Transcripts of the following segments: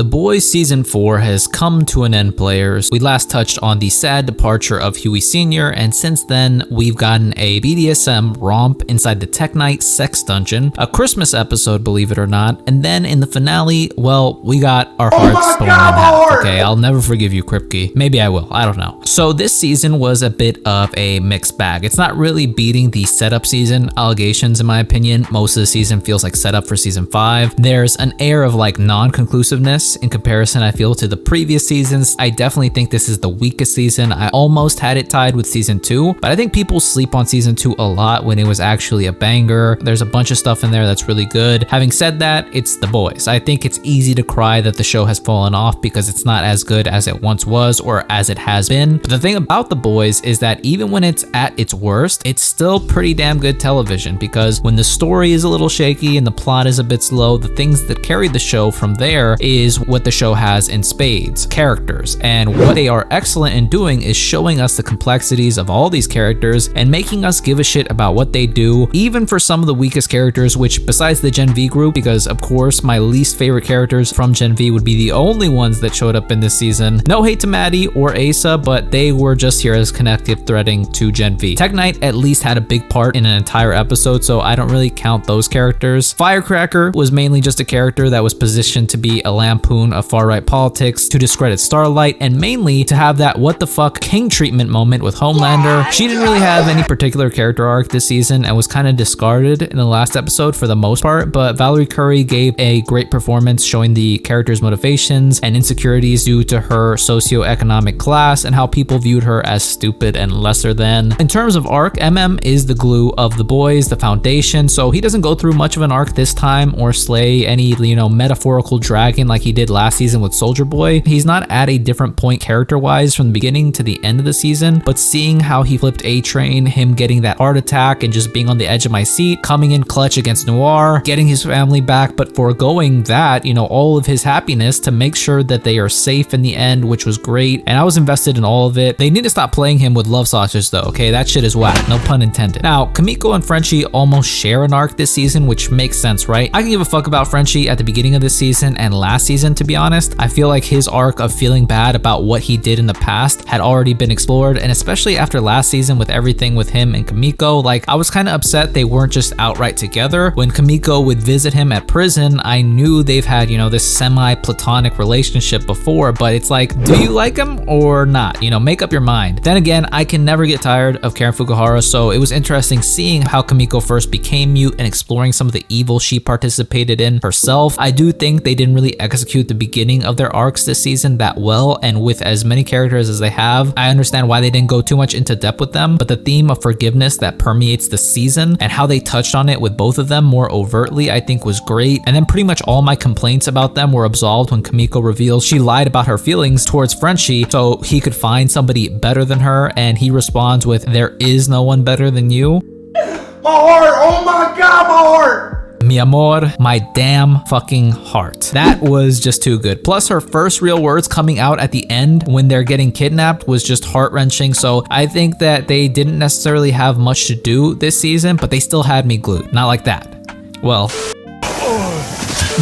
The Boys Season 4 has come to an end, players. We last touched on the sad departure of Huey Sr., and since then, we've gotten a BDSM romp inside the Tech Knight sex dungeon, a Christmas episode, believe it or not, and then in the finale, well, we got our hearts torn in half. Okay, I'll never forgive you, Kripke. Maybe I will, I don't know. So this season was a bit of a mixed bag. It's not really beating the setup season allegations, in my opinion. Most of the season feels like setup for season 5. There's an air of like non-conclusiveness in comparison, I feel, to the previous seasons. I definitely think this is the weakest season. I almost had it tied with season 2, but I think people sleep on season 2 a lot when it was actually a banger. There's a bunch of stuff in there that's really good. Having said that, it's The Boys. I think it's easy to cry that the show has fallen off because it's not as good as it once was or as it has been. But the thing about The Boys is that even when it's at its worst, it's still pretty damn good television, because when the story is a little shaky and the plot is a bit slow, the things that carry the show from there is what the show has in spades: characters. And what they are excellent in doing is showing us the complexities of all these characters and making us give a shit about what they do, even for some of the weakest characters, which besides the Gen V group, because of course my least favorite characters from Gen V would be the only ones that showed up in this season. No hate to Maddie or Asa, but they were just here as connective threading to Gen V. Tech Knight at least had a big part in an entire episode, so I don't really count those characters. Firecracker was mainly just a character that was positioned to be a lampoon of far-right politics, to discredit Starlight, and mainly to have that what the fuck king treatment moment with Homelander. She didn't really have any particular character arc this season and was kind of discarded in the last episode for the most part, but Valerie Curry gave a great performance showing the character's motivations and insecurities due to her socioeconomic class and how people viewed her as stupid and lesser than. In terms of arc, MM is the glue of The Boys, the foundation, so he doesn't go through much of an arc this time or slay any, metaphorical dragon like he did last season with Soldier Boy. He's not at a different point character-wise from the beginning to the end of the season, but seeing how he flipped A-Train, him getting that heart attack and just being on the edge of my seat, coming in clutch against Noir, getting his family back, but foregoing that, all of his happiness to make sure that they are safe in the end, which was great, and I was invested in all of it. They need to stop playing him with love sausage though, okay? That shit is whack, no pun intended. Now, Kamiko and Frenchie almost share an arc this season, which makes sense, right? I can give a fuck about Frenchie at the beginning of this season and last season, to be honest. I feel like his arc of feeling bad about what he did in the past had already been explored, and especially after last season with everything with him and Kamiko, like, I was kind of upset they weren't just outright together. When Kamiko would visit him at prison, I knew they've had, this semi-platonic relationship before, but it's like, do you like him or not? Make up your mind. Then again, I can never get tired of Karen Fukuhara, so it was interesting seeing how Kamiko first became mute and exploring some of the evil she participated in herself. I do think they didn't really execute the beginning of their arcs this season that well, and with as many characters as they have, I understand why they didn't go too much into depth with them, but the theme of forgiveness that permeates the season and how they touched on it with both of them more overtly, I think was great. And then pretty much all my complaints about them were absolved when Kamiko reveals she lied about her feelings towards Frenchie so he could find somebody better than her, and he responds with, "There is no one better than you." My heart, oh my god, my heart! Mi amor, my damn fucking heart. That was just too good. Plus her first real words coming out at the end when they're getting kidnapped was just heart-wrenching. So I think that they didn't necessarily have much to do this season, but they still had me glued. Not like that. Well,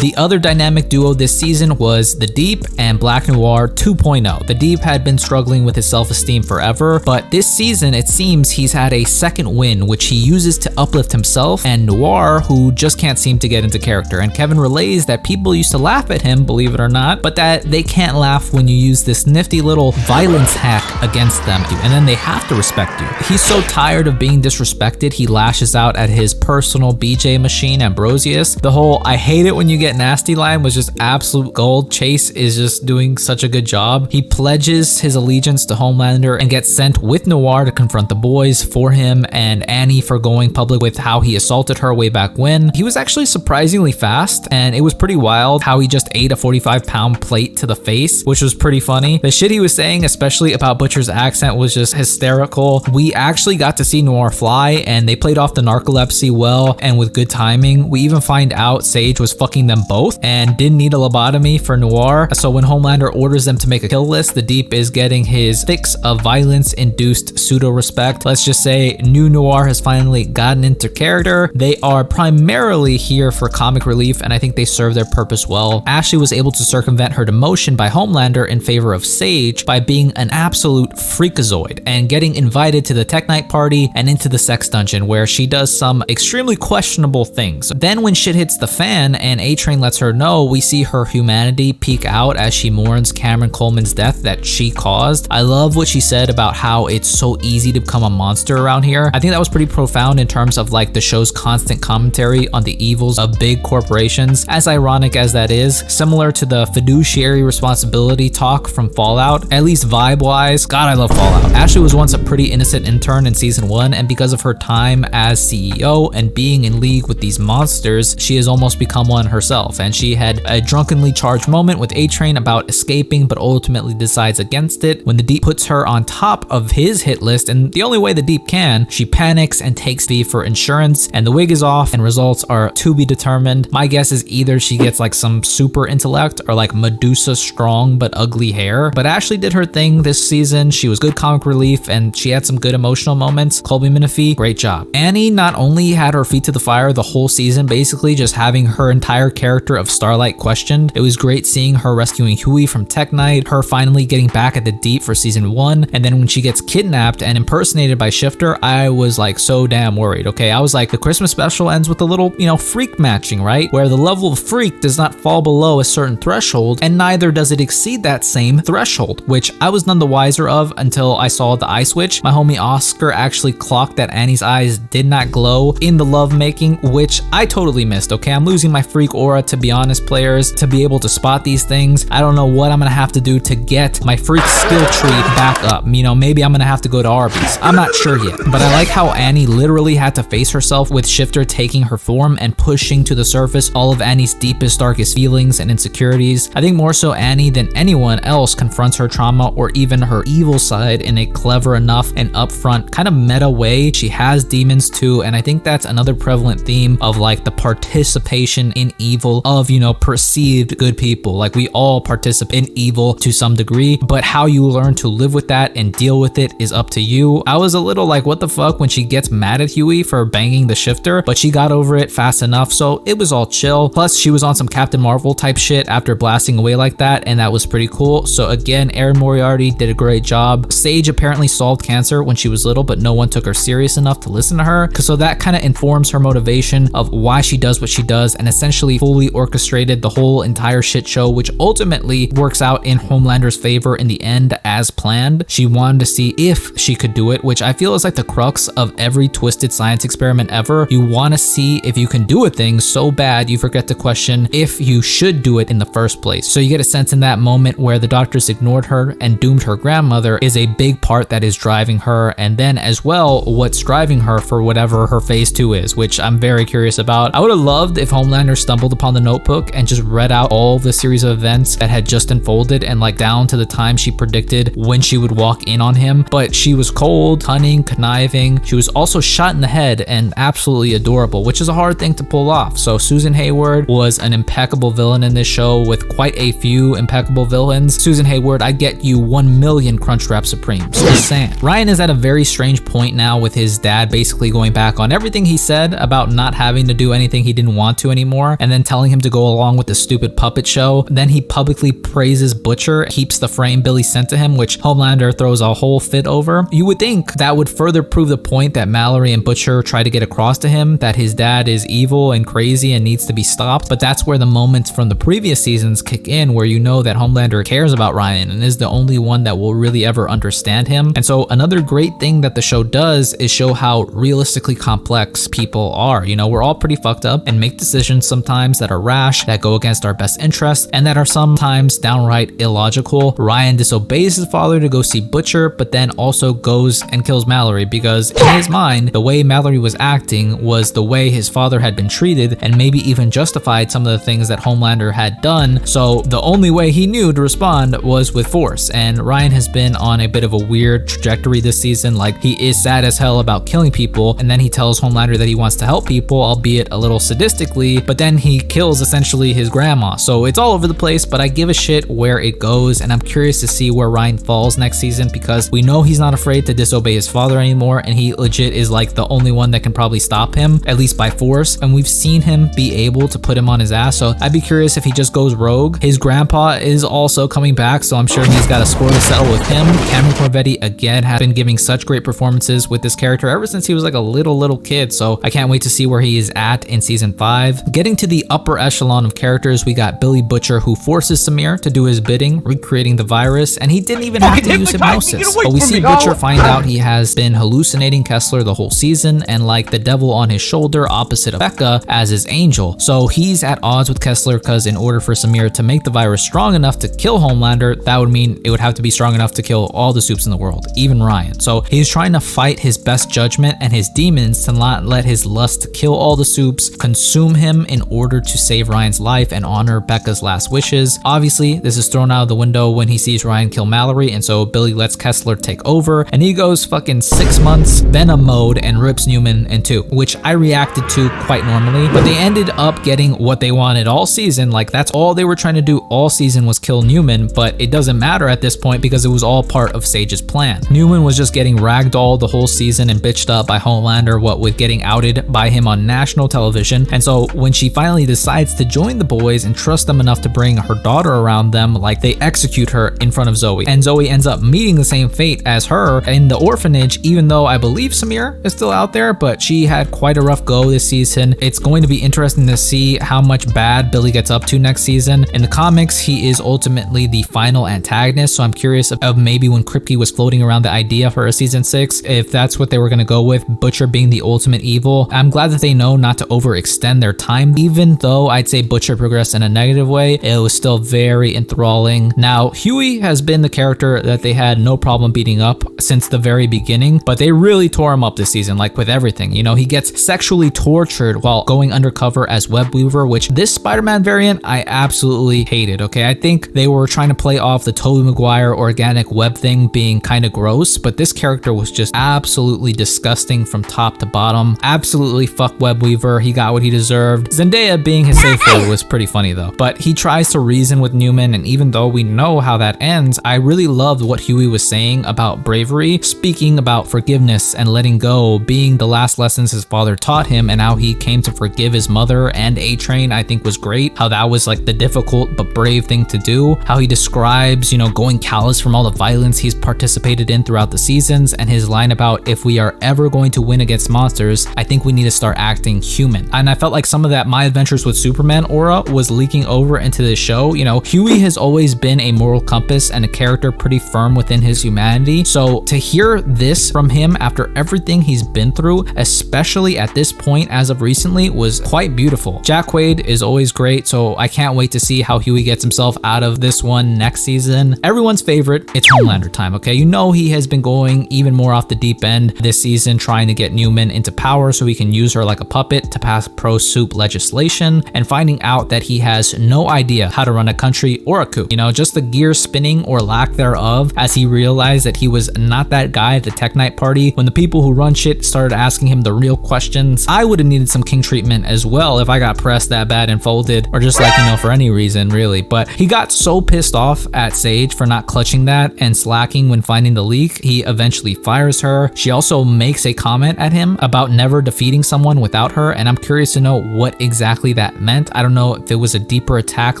the other dynamic duo this season was The Deep and Black Noir 2.0. The Deep had been struggling with his self-esteem forever, but this season it seems he's had a second win, which he uses to uplift himself, and Noir, who just can't seem to get into character. And Kevin relays that people used to laugh at him, believe it or not, but that they can't laugh when you use this nifty little violence hack against them, and then they have to respect you. He's so tired of being disrespected, he lashes out at his personal BJ machine, Ambrosius. The whole "I hate it when you get nasty" line was just absolute gold. Chase is just doing such a good job. He pledges his allegiance to Homelander and gets sent with Noir to confront the boys for him and Annie for going public with how he assaulted her way back when. He was actually surprisingly fast, and it was pretty wild how he just ate a 45-pound plate to the face, which was pretty funny. The shit he was saying, especially about Butcher's accent, was just hysterical. We actually got to see Noir fly, and they played off the narcolepsy well and with good timing. We even find out Sage was fucking taking them both and didn't need a lobotomy for Noir. So when Homelander orders them to make a kill list, the Deep is getting his fix of violence-induced pseudo-respect. Let's just say New Noir has finally gotten into character. They are primarily here for comic relief, and I think they serve their purpose well. Ashley was able to circumvent her demotion by Homelander in favor of Sage by being an absolute freakazoid and getting invited to the Tech Night party and into the sex dungeon, where she does some extremely questionable things. Then when shit hits the fan and A-Train lets her know, we see her humanity peek out as she mourns Cameron Coleman's death that she caused. I love what she said about how it's so easy to become a monster around here. I think that was pretty profound in terms of like the show's constant commentary on the evils of big corporations, as ironic as that is, similar to the fiduciary responsibility talk from Fallout, at least vibe-wise. God, I love Fallout. Ashley was once a pretty innocent intern in season 1, and because of her time as CEO and being in league with these monsters, she has almost become one herself, and she had a drunkenly charged moment with A-Train about escaping but ultimately decides against it. When the Deep puts her on top of his hit list, and the only way the Deep can, she panics and takes V for insurance, and the wig is off and results are to be determined. My guess is either she gets like some super intellect or like Medusa strong but ugly hair. But Ashley did her thing this season. She was good comic relief and she had some good emotional moments. Colby Minifie, great job. Annie not only had her feet to the fire the whole season, basically just having her entire character of Starlight questioned. It was great seeing her rescuing Huey from Tech Night, her finally getting back at the Deep for season 1, and then when she gets kidnapped and impersonated by Shifter, I was like so damn worried. Okay, I was like, the Christmas special ends with a little, freak matching, right? Where the level of freak does not fall below a certain threshold, and neither does it exceed that same threshold, which I was none the wiser of until I saw the eye switch. My homie Oscar actually clocked that Annie's eyes did not glow in the lovemaking, which I totally missed. Okay, I'm losing my freak aura, to be honest, players, to be able to spot these things. I don't know what I'm gonna have to do to get my freak skill tree back up. Maybe I'm gonna have to go to Arby's. I'm not sure yet, but I like how Annie literally had to face herself with Shifter taking her form and pushing to the surface all of Annie's deepest, darkest feelings and insecurities. I think more so Annie than anyone else confronts her trauma or even her evil side in a clever enough and upfront kind of meta way. She has demons too, and I think that's another prevalent theme of like the participation in evil of, perceived good people. Like we all participate in evil to some degree, but how you learn to live with that and deal with it is up to you. I was a little like, what the fuck when she gets mad at Huey for banging the Shifter, but she got over it fast enough, so it was all chill. Plus she was on some Captain Marvel type shit after blasting away like that, and that was pretty cool. So again, Erin Moriarty did a great job. Sage apparently solved cancer when she was little, but no one took her serious enough to listen to her, so that kind of informs her motivation of why she does what she does, and essentially fully orchestrated the whole entire shit show, which ultimately works out in Homelander's favor in the end as planned. She wanted to see if she could do it, which I feel is like the crux of every twisted science experiment ever. You want to see if you can do a thing so bad you forget to question if you should do it in the first place. So you get a sense in that moment where the doctors ignored her and doomed her grandmother is a big part that is driving her, and then as well what's driving her for whatever her phase 2 is, which I'm very curious about. I would have loved if Homelander stumbled upon the notebook and just read out all the series of events that had just unfolded and like down to the time she predicted when she would walk in on him, but she was cold, cunning, conniving. She was also shot in the head and absolutely adorable, which is a hard thing to pull off. So Susan Hayward was an impeccable villain in this show with quite a few impeccable villains. Susan Hayward, I get you 1 million Crunchwrap Supremes. Just saying. Ryan is at a very strange point now with his dad basically going back on everything he said about not having to do anything he didn't want to anymore, and then telling him to go along with the stupid puppet show. Then he publicly praises Butcher, keeps the frame Billy sent to him, which Homelander throws a whole fit over. You would think that would further prove the point that Mallory and Butcher try to get across to him, that his dad is evil and crazy and needs to be stopped, but that's where the moments from the previous seasons kick in, where you know that Homelander cares about Ryan and is the only one that will really ever understand him. And so another great thing that the show does is show how realistically complex people are. We're all pretty fucked up and make decisions sometimes that are rash, that go against our best interests, and that are sometimes downright illogical. Ryan disobeys his father to go see Butcher, but then also goes and kills Mallory because in his mind, the way Mallory was acting was the way his father had been treated, and maybe even justified some of the things that Homelander had done. So the only way he knew to respond was with force, and Ryan has been on a bit of a weird trajectory this season. Like, he is sad as hell about killing people, and then he tells Homelander that he wants to help people, albeit a little sadistically, but then he he kills essentially his grandma. So it's all over the place, but I give a shit where it goes, and I'm curious to see where Ryan falls next season, because we know he's not afraid to disobey his father anymore, and he legit is like the only one that can probably stop him, at least by force, and we've seen him be able to put him on his ass. So I'd be curious if he just goes rogue. His grandpa is also coming back, so I'm sure he's got a score to settle with him. Cameron Corvetti again has been giving such great performances with this character ever since he was like a little kid, so I can't wait to see where he is at in season 5. Getting to the upper echelon of characters, we got Billy Butcher, who forces Samir to do his bidding, recreating the virus, and he didn't even have to use hypnosis. But we see Butcher find out he has been hallucinating Kessler the whole season, and like the devil on his shoulder opposite of Becca as his angel. So he's at odds with Kessler, because in order for Samir to make the virus strong enough to kill Homelander, that would mean it would have to be strong enough to kill all the Supes in the world, even Ryan. So he's trying to fight his best judgment and his demons to not let his lust to kill all the Supes consume him in order to save Ryan's life and honor Becca's last wishes. Obviously, this is thrown out of the window when he sees Ryan kill Mallory, and so Billy lets Kessler take over, and he goes fucking 6 months Venom mode and rips Newman in two, which I reacted to quite normally, but they ended up getting what they wanted all season. Like, that's all they were trying to do all season, was kill Newman, but it doesn't matter at this point because it was all part of Sage's plan. Newman was just getting ragdolled the whole season and bitched up by Homelander, what with getting outed by him on national television. And so when she finally decides to join the boys and trust them enough to bring her daughter around them, like, they execute her in front of Zoe, and Zoe ends up meeting the same fate as her in the orphanage, even though I believe Samir is still out there, but she had quite a rough go this season. It's going to be interesting to see how much bad Billy gets up to next season. In the comics, he is ultimately the final antagonist, so I'm curious of maybe when Kripke was floating around the idea for a season 6, if that's what they were going to go with, Butcher being the ultimate evil. I'm glad that they know not to overextend their time. Even though I'd say Butcher progressed in a negative way, it was still very enthralling. Now, Huey has been the character that they had no problem beating up since the very beginning, but they really tore him up this season, like with everything. You know, he gets sexually tortured while going undercover as Web Weaver, which this Spider-Man variant I absolutely hated, okay? I think they were trying to play off the Tobey Maguire organic web thing being kind of gross, but this character was just absolutely disgusting from top to bottom. Absolutely fuck Web Weaver. He got what he deserved. Zendaya being his safe word was pretty funny though. But he tries to reason with Newman, and even though we know how that ends, I really loved what Huey was saying about bravery, speaking about forgiveness and letting go being the last lessons his father taught him, and how he came to forgive his mother and A-Train, I think was great. How that was like the difficult but brave thing to do. How he describes, you know, going callous from all the violence he's participated in throughout the seasons, and his line about, if we are ever going to win against monsters, I think we need to start acting human. And I felt like some of that My Adventures with Superman aura was leaking over into the show. You know, Huey has always been a moral compass and a character pretty firm within his humanity. So to hear this from him after everything he's been through, especially at this point as of recently, was quite beautiful. Jack Quaid is always great, so I can't wait to see how Huey gets himself out of this one next season. Everyone's favorite, it's Homelander time, okay? You know he has been going even more off the deep end this season, trying to get Newman into power so he can use her like a puppet to pass pro-soup legislation, and finding out that he has no idea how to run a country or a coup. You know, just the gears spinning or lack thereof as he realized that he was not that guy at the Tech Night party when the people who run shit started asking him the real questions. I would have needed some king treatment as well if I got pressed that bad and folded, or just like, you know, for any reason really. But he got so pissed off at Sage for not clutching that and slacking when finding the leak, he eventually fires her. She also makes a comment at him about never defeating someone without her, and I'm curious to know what exactly that meant. I don't know if it was a deeper attack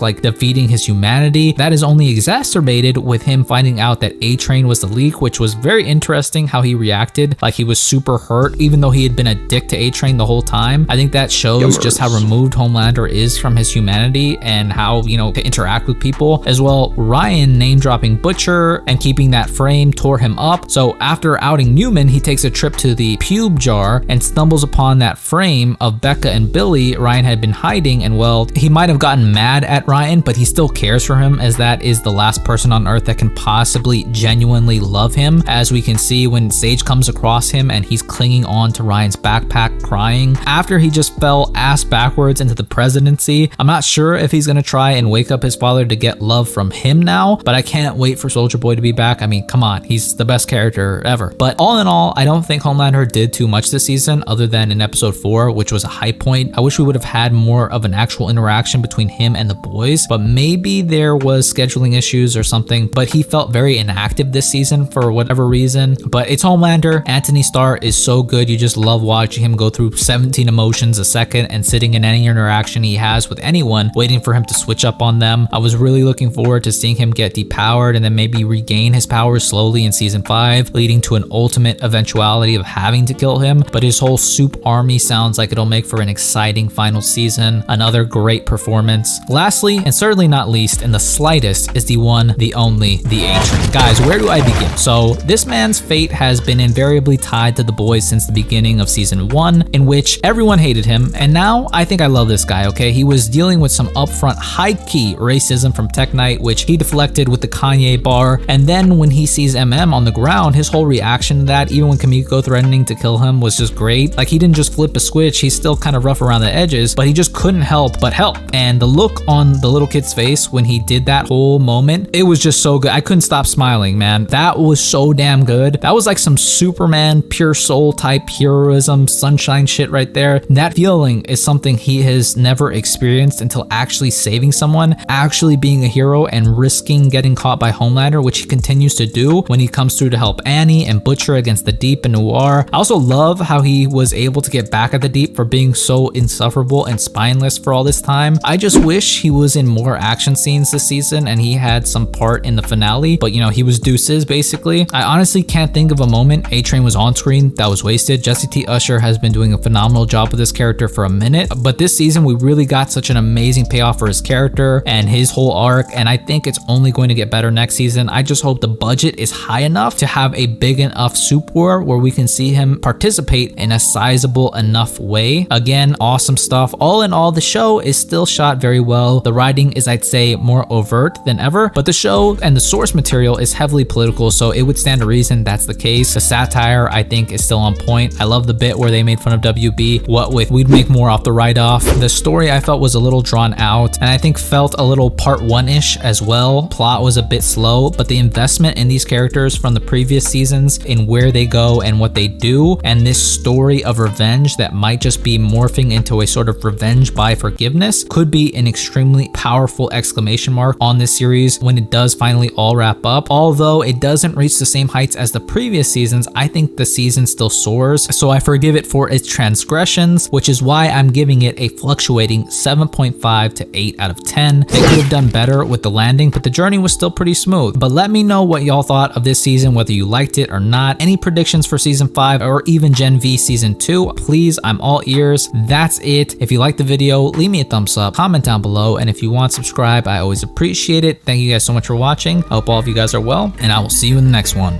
like defeating his humanity. That is only exacerbated with him finding out that A-Train was the leak, which was very interesting how he reacted, like he was super hurt even though he had been a dick to A-Train the whole time. I think that shows just how removed Homelander is from his humanity and how, you know, to interact with people. As well, Ryan name dropping Butcher and keeping that frame tore him up. So after outing Newman, he takes a trip to the pube jar and stumbles upon that frame of Becca and Billy Ryan had been hiding. And well, he might have gotten mad at Ryan, but he still cares for him, as that is the last person on earth that can possibly genuinely love him, as we can see when Sage comes across him and he's clinging on to Ryan's backpack crying after he just fell ass backwards into the presidency. I'm not sure if he's gonna try and wake up his father to get love from him now, but I can't wait for Soldier Boy to be back. I mean, come on, he's the best character ever. But all in all, I don't think Homelander did too much this season other than in episode 4, which was a high point. I wish we would have had more of an actual interaction between him and the boys, but maybe there was scheduling issues or something, but he felt very inactive this season for whatever reason. But it's Homelander. Anthony Starr is so good. You just love watching him go through 17 emotions a second and sitting in any interaction he has with anyone, waiting for him to switch up on them. I was really looking forward to seeing him get depowered and then maybe regain his powers slowly in season 5, leading to an ultimate eventuality of having to kill him. But his whole soup army sounds like it'll make for an exciting final season. Another great performance. Lastly, and certainly not least in the slightest, is the one, the only, the A-Train. Guys, where do I begin? So this man's fate has been invariably tied to the boys since the beginning of season 1, in which everyone hated him, and now I think I love this guy, okay? He was dealing with some upfront high-key racism from Tech Knight, which he deflected with the Kanye bar, and then when he sees MM on the ground, his whole reaction to that, even when Kamiko threatening to kill him, was just great. Like, he didn't just flip a switch, he's still kind of rough around the edges, but he just couldn't help but help. And the look on the little kid's face when he did that whole moment, it was just so good. I couldn't stop smiling, man. That was so damn good. That was like some Superman pure soul type heroism sunshine shit right there. That feeling is something he has never experienced until actually saving someone, actually being a hero and risking getting caught by Homelander, which he continues to do when he comes through to help Annie and Butcher against the Deep and Noir. I also love how he was able to get back at the Deep for being so insufferable and spineless for all this time. I just wish he was in more action scenes this season and he had some part in the finale, but you know, he was deuces basically. I honestly can't think of a moment A-Train was on screen that was wasted. Jesse T. Usher has been doing a phenomenal job with this character for a minute, but this season we really got such an amazing payoff for his character and his whole arc, and I think it's only going to get better next season. I just hope the budget is high enough to have a big enough soup war where we can see him participate in a sizable enough way. Again, awesome stuff. All in all, the show is still shot very well. The writing is, I'd say, more overt than ever, but the show and the source material is heavily political, so it would stand to reason that's the case. The satire, I think, is still on point. I love the bit where they made fun of WB, what with we'd make more off the write-off. The story I felt was a little drawn out, and I think felt a little part one-ish as well. Plot was a bit slow, but the investment in these characters from the previous seasons in where they go and what they do, and this story of revenge that might just be morphing into a sort of revenge by forgiveness, could be an extremely powerful exclamation mark on this series when it does finally all wrap up. Although it doesn't reach the same heights as the previous seasons, I think the season still soars, so I forgive it for its transgressions, which is why I'm giving it a fluctuating 7.5 to 8 out of 10. They could have done better with the landing, but the journey was still pretty smooth. But let me know what y'all thought of this season, whether you liked it or not. Any predictions for season 5 or even Gen V season 2, please, I'm all ears. That's it. If you liked the video, leave me a thumbs up, comment down below, and if you want, subscribe. I always appreciate it. Thank you guys so much for watching. I hope all of you guys are well, and I will see you in the next one.